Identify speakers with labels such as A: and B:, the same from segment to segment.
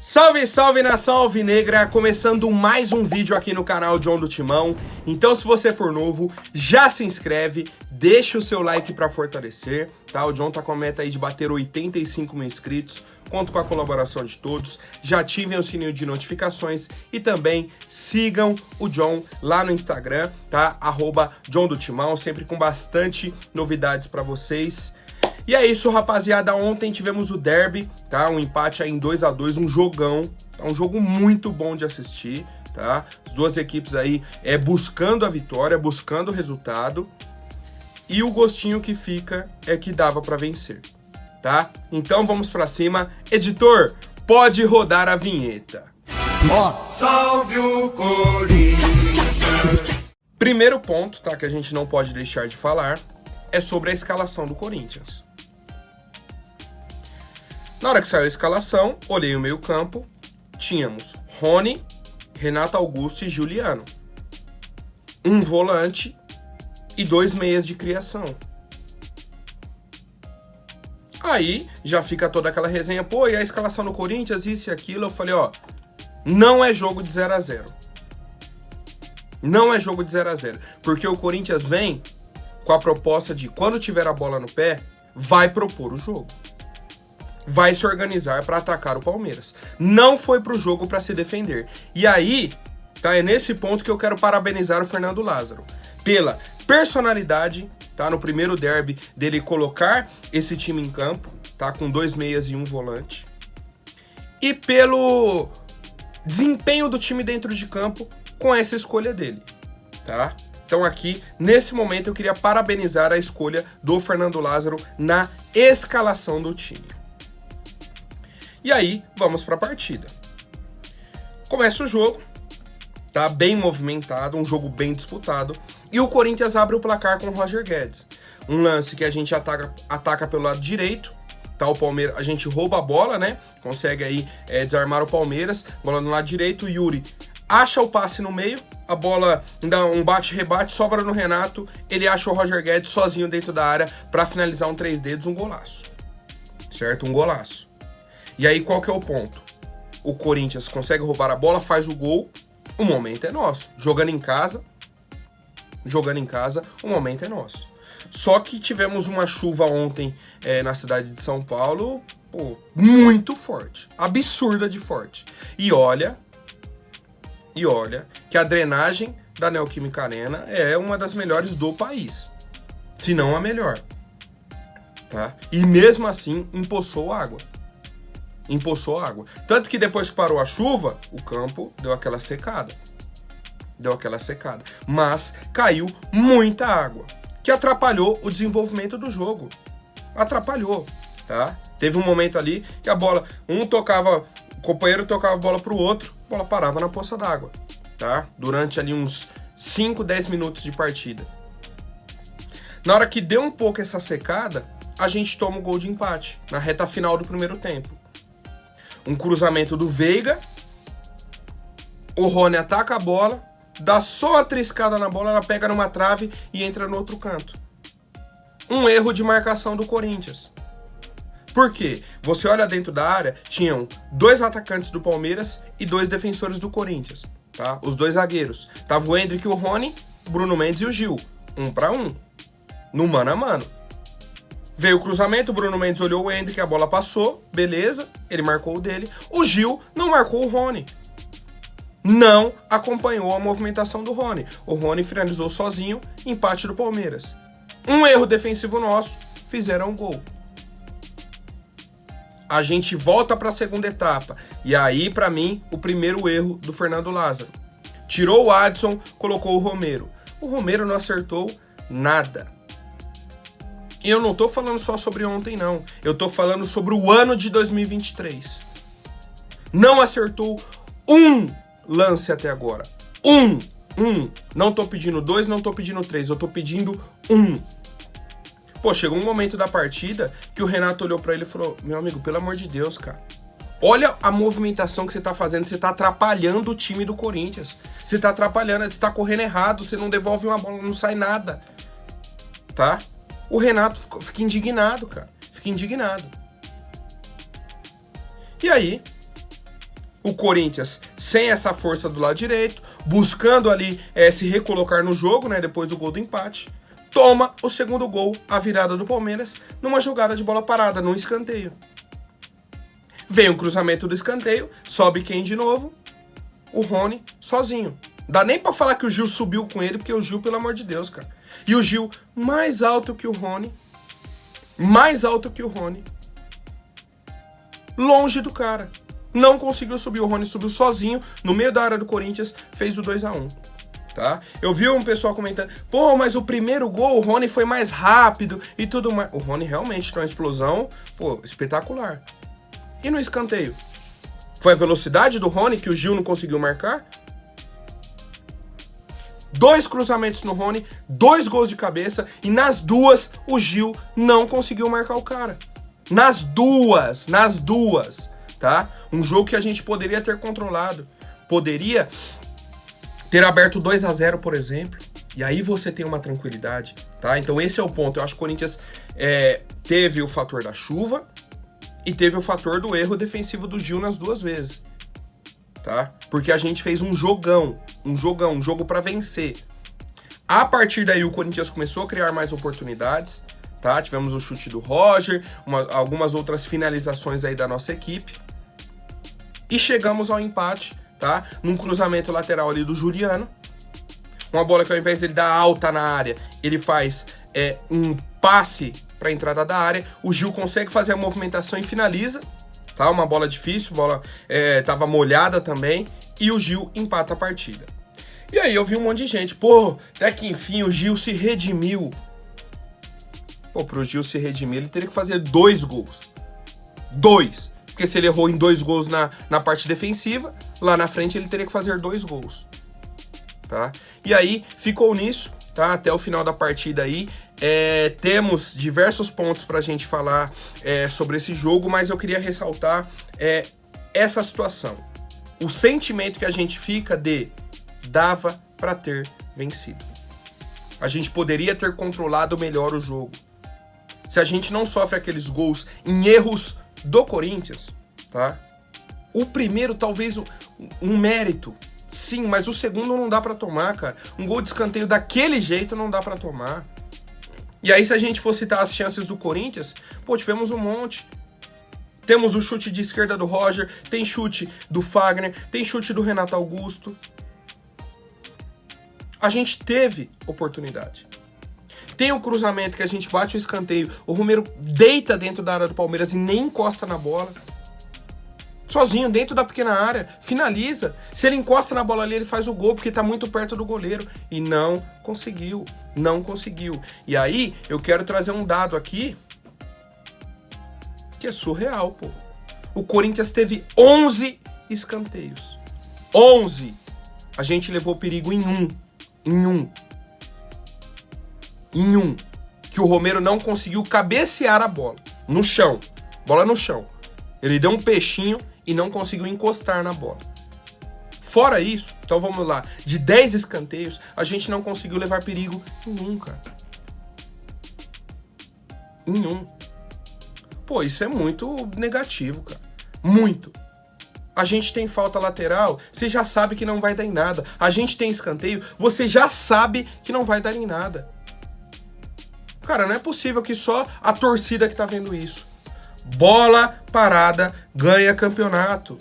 A: Salve, salve nação alvinegra, começando mais um vídeo aqui no canal John do Timão. Então se você for novo, já se inscreve, deixa o seu like pra fortalecer, tá? O John tá com a meta aí de bater 85 mil inscritos, conto com a colaboração de todos, já ativem o sininho de notificações e também sigam o John lá no Instagram, tá? @John do Timão, sempre com bastante novidades pra vocês. E é isso, rapaziada, ontem tivemos o derby, tá? Um empate aí em 2-2, um jogão, tá? Um jogo muito bom de assistir, tá? As duas equipes aí buscando a vitória, buscando o resultado, e o gostinho que fica é que dava pra vencer, tá? Então vamos pra cima. Editor, pode rodar a vinheta.
B: Salve o Corinthians!
A: Primeiro ponto, tá, que a gente não pode deixar de falar, é sobre a escalação do Corinthians. Na hora que saiu a escalação, olhei o meio-campo, tínhamos Rony, Renato Augusto e Juliano. Um volante e 2 meias de criação. Aí já fica toda aquela resenha, pô, e a escalação do Corinthians, isso e aquilo. Eu falei, ó, não é jogo de 0-0. Não é jogo de 0-0. Porque o Corinthians vem com a proposta de, quando tiver a bola no pé, vai propor o jogo. Vai se organizar para atacar o Palmeiras. Não foi pro jogo para se defender. E aí, tá, é nesse ponto que eu quero parabenizar o Fernando Lázaro. Pela personalidade, tá, no primeiro derby, dele colocar esse time em campo, tá, com 2 meias e um volante. E pelo desempenho do time dentro de campo com essa escolha dele, tá? Então aqui, nesse momento, eu queria parabenizar a escolha do Fernando Lázaro na escalação do time. E aí, vamos para a partida. Começa o jogo, tá bem movimentado, um jogo bem disputado, e o Corinthians abre o placar com o Roger Guedes. Um lance que a gente ataca pelo lado direito, tá? O Palmeiras, a gente rouba a bola, né? Consegue aí desarmar o Palmeiras, bola no lado direito, o Yuri acha o passe no meio, a bola dá um bate-rebate, sobra no Renato, ele acha o Roger Guedes sozinho dentro da área para finalizar um 3 dedos, um golaço. Certo? Um golaço. E aí qual que é o ponto? O Corinthians consegue roubar a bola, faz o gol, o momento é nosso. Jogando em casa, o momento é nosso. Só que tivemos uma chuva ontem na cidade de São Paulo, pô, muito forte, absurda de forte. E olha que a drenagem da Neoquímica Arena é uma das melhores do país, se não a melhor, tá? E mesmo assim empoçou água. Tanto que depois que parou a chuva, o campo deu aquela secada. Mas caiu muita água, que atrapalhou o desenvolvimento do jogo. Atrapalhou, tá? Teve um momento ali que a bola, o companheiro tocava a bola pro outro, a bola parava na poça d'água, tá? Durante ali uns 5, 10 minutos de partida. Na hora que deu um pouco essa secada, a gente toma o gol de empate, na reta final do primeiro tempo. Um cruzamento do Veiga, o Rony ataca a bola, dá só uma triscada na bola, ela pega numa trave e entra no outro canto. Um erro de marcação do Corinthians. Por quê? Você olha dentro da área, tinham 2 atacantes do Palmeiras e 2 defensores do Corinthians, tá? Os 2 zagueiros. Tava o Endrick e o Rony, o Bruno Mendes e o Gil. 1 para 1, no mano a mano. Veio o cruzamento, o Bruno Mendes olhou o Endrick, a bola passou, beleza, ele marcou o dele. O Gil não marcou o Rony. Não acompanhou a movimentação do Rony. O Rony finalizou sozinho, empate do Palmeiras. Um erro defensivo nosso, fizeram um gol. A gente volta para a segunda etapa. E aí, para mim, o primeiro erro do Fernando Lázaro. Tirou o Adson, colocou o Romero. O Romero não acertou nada. E eu não tô falando só sobre ontem, não. Eu tô falando sobre o ano de 2023. Não acertou um lance até agora. Um. Não tô pedindo 2, não tô pedindo 3. Eu tô pedindo 1. Pô, chegou um momento da partida que o Renato olhou pra ele e falou, meu amigo, pelo amor de Deus, cara. Olha a movimentação que você tá fazendo. Você tá atrapalhando o time do Corinthians. Você tá atrapalhando, você tá correndo errado. Você não devolve uma bola, não sai nada. Tá? O Renato fica indignado, cara. Fica indignado. E aí, O Corinthians sem essa força do lado direito, buscando ali se recolocar no jogo, né, depois do gol do empate, toma o segundo gol, a virada do Palmeiras, numa jogada de bola parada, num escanteio. Vem o cruzamento do escanteio, sobe quem de novo? O Rony, sozinho. Dá nem pra falar que o Gil subiu com ele, porque o Gil, pelo amor de Deus, cara. E o Gil, mais alto que o Rony, longe do cara. Não conseguiu subir, o Rony subiu sozinho, no meio da área do Corinthians, fez o 2-1, tá? Eu vi um pessoal comentando, pô, mas o primeiro gol, o Rony foi mais rápido e tudo mais. O Rony realmente tem uma explosão, pô, espetacular. E no escanteio? Foi a velocidade do Rony que o Gil não conseguiu marcar? 2 cruzamentos no Rony, 2 gols de cabeça, e nas duas o Gil não conseguiu marcar o cara. Nas duas, tá? Um jogo que a gente poderia ter controlado. Poderia ter aberto 2-0, por exemplo. E aí você tem uma tranquilidade, tá? Então esse é o ponto. Eu acho que o Corinthians teve o fator da chuva e teve o fator do erro defensivo do Gil nas duas vezes, tá? Porque a gente fez um jogo pra vencer. A partir daí o Corinthians começou a criar mais oportunidades, tá? Tivemos o chute do Roger, algumas outras finalizações aí da nossa equipe. E chegamos ao empate, tá? Num cruzamento lateral ali do Juliano. Uma bola que ao invés dele dar alta na área, ele faz um passe para a entrada da área. O Gil consegue fazer a movimentação e finaliza, tá? Uma bola difícil, a bola tava molhada também. E o Gil empata a partida. E aí eu vi um monte de gente, pô, até que enfim o Gil se redimiu. Pô, pro Gil se redimir, ele teria que fazer 2 gols. 2. Porque se ele errou em 2 gols na parte defensiva, lá na frente ele teria que fazer 2 gols. Tá? E aí, ficou nisso, tá? Até o final da partida aí. Temos diversos pontos pra gente falar sobre esse jogo, mas eu queria ressaltar essa situação. O sentimento que a gente fica dava pra ter vencido. A gente poderia ter controlado melhor o jogo. Se a gente não sofre aqueles gols em erros do Corinthians, tá? O primeiro talvez um mérito, sim, mas o segundo não dá pra tomar, cara. Um gol de escanteio daquele jeito não dá pra tomar. E aí se a gente for citar as chances do Corinthians, pô, tivemos um monte. Temos o chute de esquerda do Roger, tem chute do Fagner, tem chute do Renato Augusto. A gente teve oportunidade. Tem o cruzamento que a gente bate o escanteio, o Romero deita dentro da área do Palmeiras e nem encosta na bola. Sozinho, dentro da pequena área, finaliza. Se ele encosta na bola ali, ele faz o gol, porque tá muito perto do goleiro. E não conseguiu. E aí, eu quero trazer um dado aqui, que é surreal, pô. O Corinthians teve 11 escanteios. 11. A gente levou perigo em um. Que o Romero não conseguiu cabecear a bola. No chão. Bola no chão. Ele deu um peixinho e não conseguiu encostar na bola. Fora isso, então vamos lá. De 10 escanteios, a gente não conseguiu levar perigo em um, cara. Em um. Pô, isso é muito negativo, cara. Muito. A gente tem falta lateral, você já sabe que não vai dar em nada. A gente tem escanteio, você já sabe que não vai dar em nada. Cara, não é possível que só a torcida que tá vendo isso. Bola parada ganha campeonato.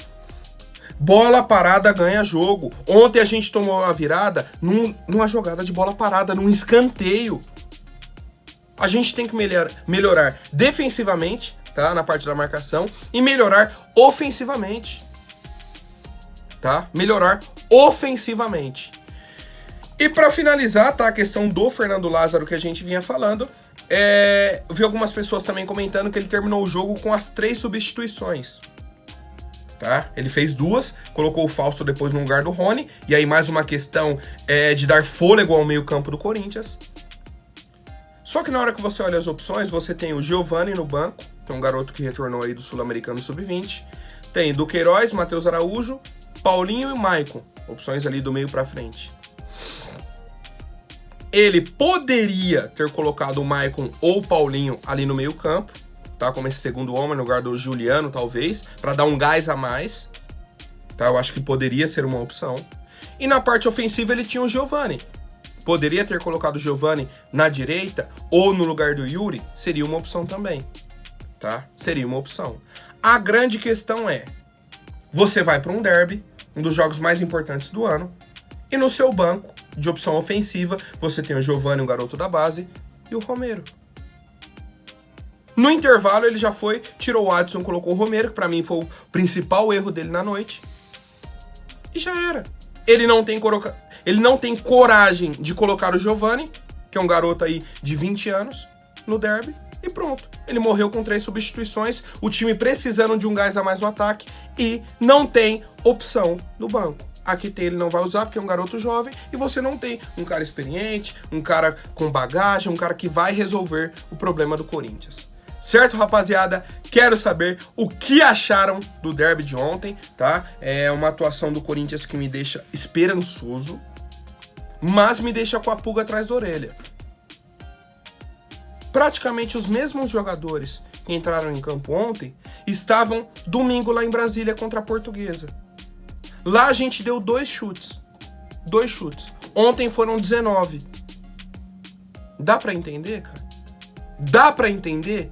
A: Bola parada ganha jogo. Ontem a gente tomou a virada numa jogada de bola parada, num escanteio. A gente tem que melhorar defensivamente, tá? Na parte da marcação. E melhorar ofensivamente. Tá? Melhorar ofensivamente. E para finalizar, tá, a questão do Fernando Lázaro que a gente vinha falando, eu vi algumas pessoas também comentando que ele terminou o jogo com as 3 substituições, tá? Ele fez 2, colocou o Fausto depois no lugar do Rony, e aí mais uma questão de dar fôlego ao meio campo do Corinthians. Só que na hora que você olha as opções, você tem o Giovani no banco, que é um garoto que retornou aí do Sul-Americano Sub-20, tem Duqueiroz, Matheus Araújo, Paulinho e Maicon, opções ali do meio para frente. Ele poderia ter colocado o Maicon ou o Paulinho ali no meio campo, tá? Como esse segundo homem, no lugar do Juliano, talvez, para dar um gás a mais. Tá? Eu acho que poderia ser uma opção. E na parte ofensiva ele tinha o Giovani. Poderia ter colocado o Giovani na direita ou no lugar do Yuri, seria uma opção também. Tá? Seria uma opção. A grande questão é, você vai para um derby, um dos jogos mais importantes do ano, e no seu banco de opção ofensiva, você tem o Giovani, um garoto da base, e o Romero. No intervalo ele já foi, tirou o Adson, colocou o Romero, que pra mim foi o principal erro dele na noite. E já era. Ele não tem coragem de colocar o Giovani, que é um garoto aí de 20 anos, no derby, e pronto. Ele morreu com 3 substituições, o time precisando de um gás a mais no ataque, e não tem opção no banco. Aqui tem, ele não vai usar porque é um garoto jovem, e você não tem um cara experiente, um cara com bagagem, um cara que vai resolver o problema do Corinthians. Certo, rapaziada? Quero saber o que acharam do derby de ontem, tá? É uma atuação do Corinthians que me deixa esperançoso, mas me deixa com a pulga atrás da orelha. Praticamente os mesmos jogadores que entraram em campo ontem estavam domingo lá em Brasília contra a Portuguesa. Lá a gente deu 2 chutes. 2 chutes. Ontem foram 19. Dá pra entender, cara? Dá pra entender?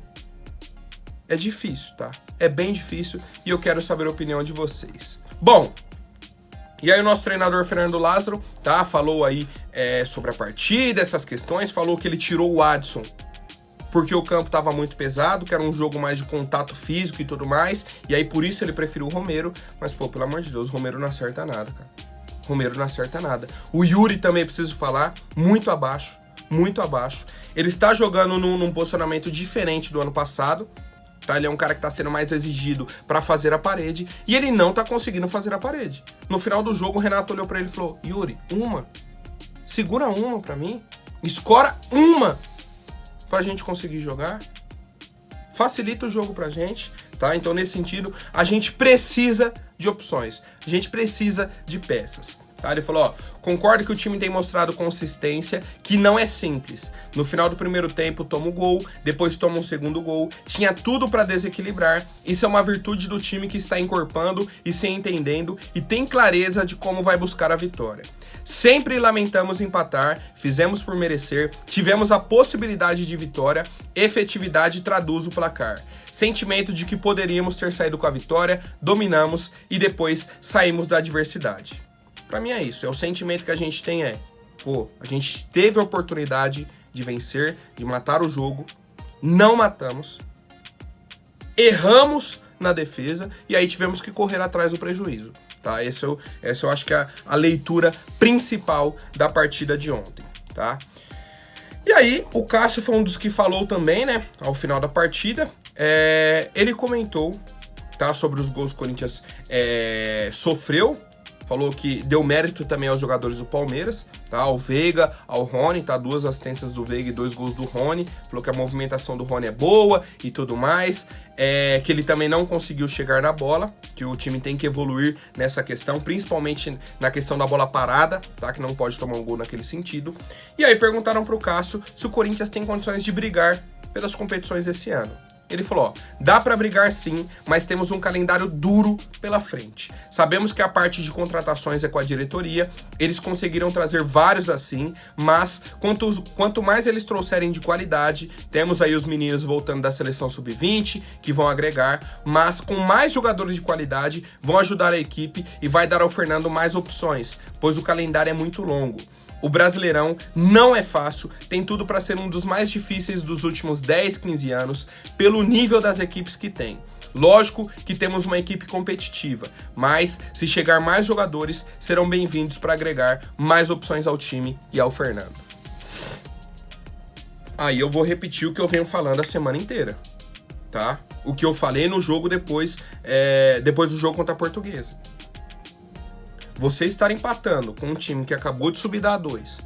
A: É difícil, tá? É bem difícil e eu quero saber a opinião de vocês. Bom, e aí o nosso treinador Fernando Lázaro, tá? Falou aí sobre a partida, essas questões, falou que ele tirou o Adson porque o campo tava muito pesado, que era um jogo mais de contato físico e tudo mais, e aí por isso ele preferiu o Romero, mas pô, pelo amor de Deus, o Romero não acerta nada, cara. O Romero não acerta nada. O Yuri também, preciso falar, muito abaixo, muito abaixo. Ele está jogando num posicionamento diferente do ano passado, tá? Ele é um cara que tá sendo mais exigido pra fazer a parede, e ele não tá conseguindo fazer a parede. No final do jogo, o Renato olhou pra ele e falou, Yuri, segura uma pra mim, escora uma pra gente conseguir jogar, facilita o jogo pra gente, tá? Então, nesse sentido, a gente precisa de opções, a gente precisa de peças. Tá? Ele falou, concordo que o time tem mostrado consistência, que não é simples. No final do primeiro tempo toma o gol, depois toma um segundo gol, tinha tudo para desequilibrar. Isso é uma virtude do time que está encorpando e se entendendo e tem clareza de como vai buscar a vitória. Sempre lamentamos empatar, fizemos por merecer, tivemos a possibilidade de vitória, efetividade traduz o placar. Sentimento de que poderíamos ter saído com a vitória, dominamos e depois saímos da adversidade. Pra mim é isso, o sentimento que a gente tem a gente teve a oportunidade de vencer, de matar o jogo, não matamos, erramos na defesa e aí tivemos que correr atrás do prejuízo, tá? Essa eu acho que é a leitura principal da partida de ontem, tá? E aí, o Cássio foi um dos que falou também, né, ao final da partida, ele comentou, tá, sobre os gols que o Corinthians sofreu. Falou que deu mérito também aos jogadores do Palmeiras, tá? Ao Veiga, ao Rony, tá? 2 assistências do Veiga e 2 gols do Rony. Falou que a movimentação do Rony é boa e tudo mais. Que ele também não conseguiu chegar na bola, que o time tem que evoluir nessa questão, principalmente na questão da bola parada, tá? Que não pode tomar um gol naquele sentido. E aí perguntaram pro Cássio se o Corinthians tem condições de brigar pelas competições esse ano. Ele falou, dá pra brigar sim, mas temos um calendário duro pela frente. Sabemos que a parte de contratações é com a diretoria, eles conseguiram trazer vários assim, mas quanto mais eles trouxerem de qualidade, temos aí os meninos voltando da seleção sub-20, que vão agregar, mas com mais jogadores de qualidade, vão ajudar a equipe e vai dar ao Fernando mais opções, pois o calendário é muito longo. O Brasileirão não é fácil, tem tudo para ser um dos mais difíceis dos últimos 10, 15 anos, pelo nível das equipes que tem. Lógico que temos uma equipe competitiva, mas se chegar mais jogadores, serão bem-vindos para agregar mais opções ao time e ao Fernando. Aí eu vou repetir o que eu venho falando a semana inteira, tá? O que eu falei no jogo depois do jogo contra a Portuguesa. Você estar empatando com um time que acabou de subir da A2,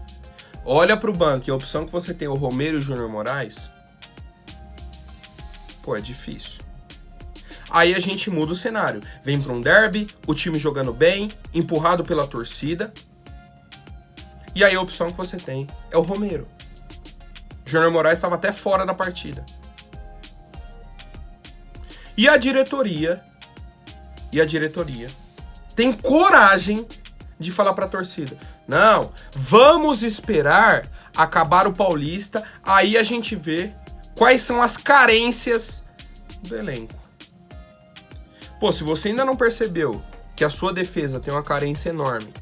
A: olha pro banco e a opção que você tem é o Romero e o Júnior Moraes, pô, é difícil. Aí a gente muda o cenário, vem pra um derby, o time jogando bem, empurrado pela torcida, e aí a opção que você tem é o Romero. O Júnior Moraes estava até fora da partida. E a diretoria tem coragem de falar pra torcida: não, vamos esperar acabar o Paulista, aí a gente vê quais são as carências do elenco. Pô, se você ainda não percebeu que a sua defesa tem uma carência enorme,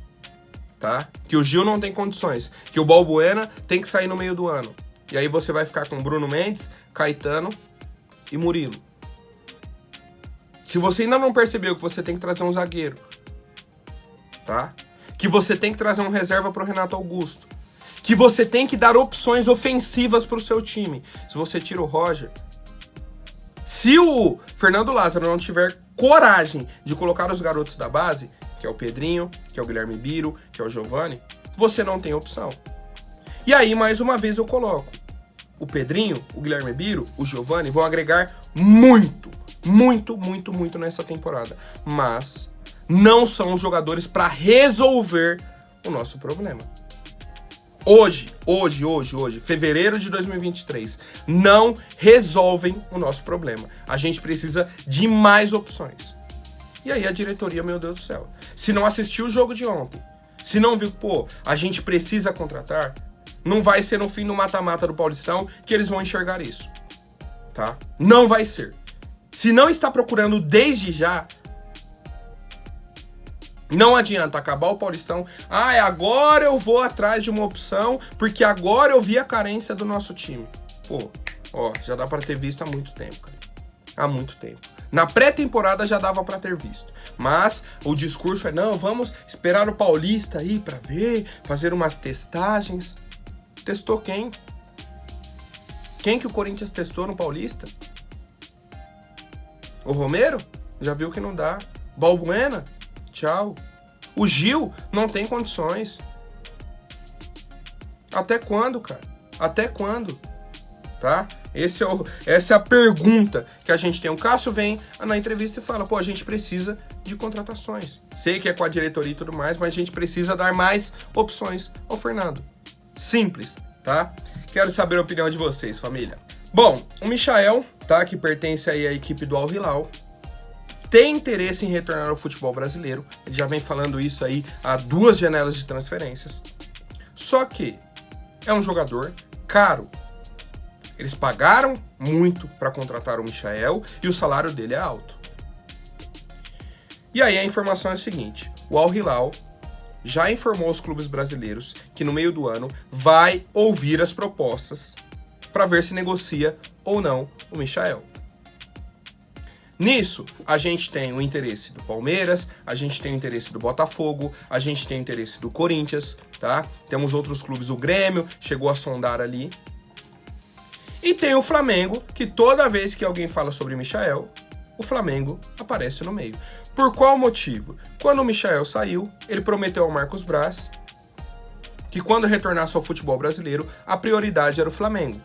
A: tá? Que o Gil não tem condições, que o Balbuena tem que sair no meio do ano, e aí você vai ficar com Bruno Mendes, Caetano e Murilo. Se você ainda não percebeu que você tem que trazer um zagueiro, tá? Que você tem que trazer um reserva pro Renato Augusto, que você tem que dar opções ofensivas pro seu time. Se você tira o Roger, se o Fernando Lázaro não tiver coragem de colocar os garotos da base, que é o Pedrinho, que é o Guilherme Biro, que é o Giovani, você não tem opção. E aí, mais uma vez, eu coloco: o Pedrinho, o Guilherme Biro, o Giovani vão agregar muito nessa temporada. Mas não são os jogadores para resolver o nosso problema. Hoje, fevereiro de 2023, não resolvem o nosso problema. A gente precisa de mais opções. E aí a diretoria, meu Deus do céu, se não assistiu o jogo de ontem, se não viu, pô, a gente precisa contratar, não vai ser no fim do mata-mata do Paulistão que eles vão enxergar isso, tá? Não vai ser. Se não está procurando desde já, não adianta acabar o Paulistão. Agora eu vou atrás de uma opção, porque agora eu vi a carência do nosso time. Pô, já dá pra ter visto há muito tempo, cara. Há muito tempo. Na pré-temporada já dava pra ter visto. Mas o discurso é: não, vamos esperar o Paulista aí pra ver, fazer umas testagens. Testou quem? Quem que o Corinthians testou no Paulista? O Romero? Já viu que não dá. Balbuena? Tchau. O Gil não tem condições. Até quando, cara? Até quando? Tá? Essa é a pergunta que a gente tem. O Cássio vem na entrevista e fala: pô, a gente precisa de contratações. Sei que é com a diretoria e tudo mais, mas a gente precisa dar mais opções ao Fernando. Simples, tá? Quero saber a opinião de vocês, família. Bom, o Michael, tá? Que pertence aí à equipe do Al Hilal, tem interesse em retornar ao futebol brasileiro. Ele já vem falando isso aí há 2 janelas de transferências. Só que é um jogador caro. Eles pagaram muito para contratar o Michael e o salário dele é alto. E aí a informação é a seguinte: o Al Hilal já informou os clubes brasileiros que no meio do ano vai ouvir as propostas para ver se negocia ou não o Michael. Nisso, a gente tem o interesse do Palmeiras, a gente tem o interesse do Botafogo, a gente tem o interesse do Corinthians, tá? Temos outros clubes, o Grêmio chegou a sondar ali. E tem o Flamengo, que toda vez que alguém fala sobre Michael, o Flamengo aparece no meio. Por qual motivo? Quando o Michael saiu, ele prometeu ao Marcos Braz que quando retornasse ao futebol brasileiro, a prioridade era o Flamengo,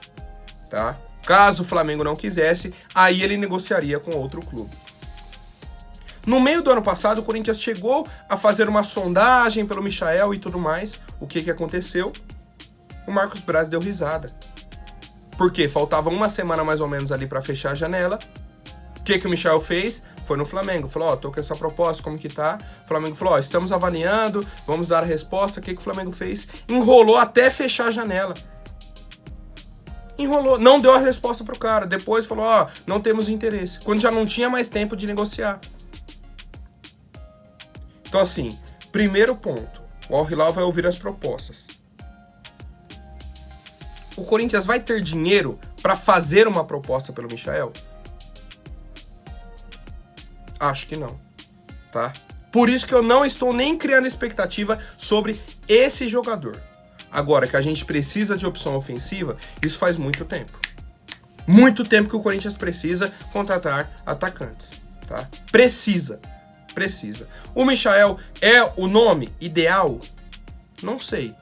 A: tá? Caso o Flamengo não quisesse, aí ele negociaria com outro clube. No meio do ano passado, o Corinthians chegou a fazer uma sondagem pelo Michael e tudo mais. O que aconteceu? O Marcos Braz deu risada. Porque faltava uma semana mais ou menos ali para fechar a janela. O que o Michael fez? Foi no Flamengo. Falou: tô com essa proposta, como que tá? O Flamengo falou: estamos avaliando, vamos dar a resposta. O que o Flamengo fez? Enrolou até fechar a janela. Enrolou, não deu a resposta pro cara. Depois falou: não temos interesse. Quando já não tinha mais tempo de negociar. Então assim, primeiro ponto, o Al Hilal vai ouvir as propostas. O Corinthians vai ter dinheiro para fazer uma proposta pelo Michael? Acho que não, tá? Por isso que eu não estou nem criando expectativa sobre esse jogador. Agora, que a gente precisa de opção ofensiva, isso faz muito tempo. Muito tempo que o Corinthians precisa contratar atacantes, tá? Precisa. O Michael é o nome ideal? Não sei.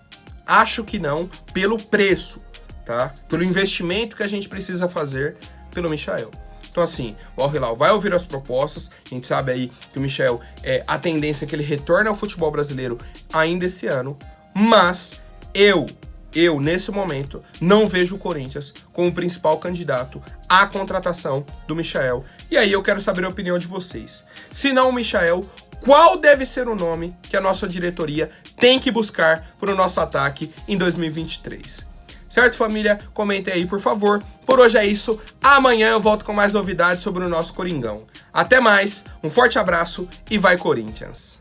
A: Acho que não, pelo preço, tá? Pelo investimento que a gente precisa fazer pelo Michael. Então assim, o Al Hilal vai ouvir as propostas. A gente sabe aí que o Michael, a tendência é que ele retorne ao futebol brasileiro ainda esse ano. Mas eu, nesse momento, não vejo o Corinthians como o principal candidato à contratação do Michael. E aí eu quero saber a opinião de vocês. Se não o Michael, qual deve ser o nome que a nossa diretoria tem que buscar para o nosso ataque em 2023. Certo, família? Comentem aí, por favor. Por hoje é isso. Amanhã eu volto com mais novidades sobre o nosso Coringão. Até mais, um forte abraço e vai Corinthians!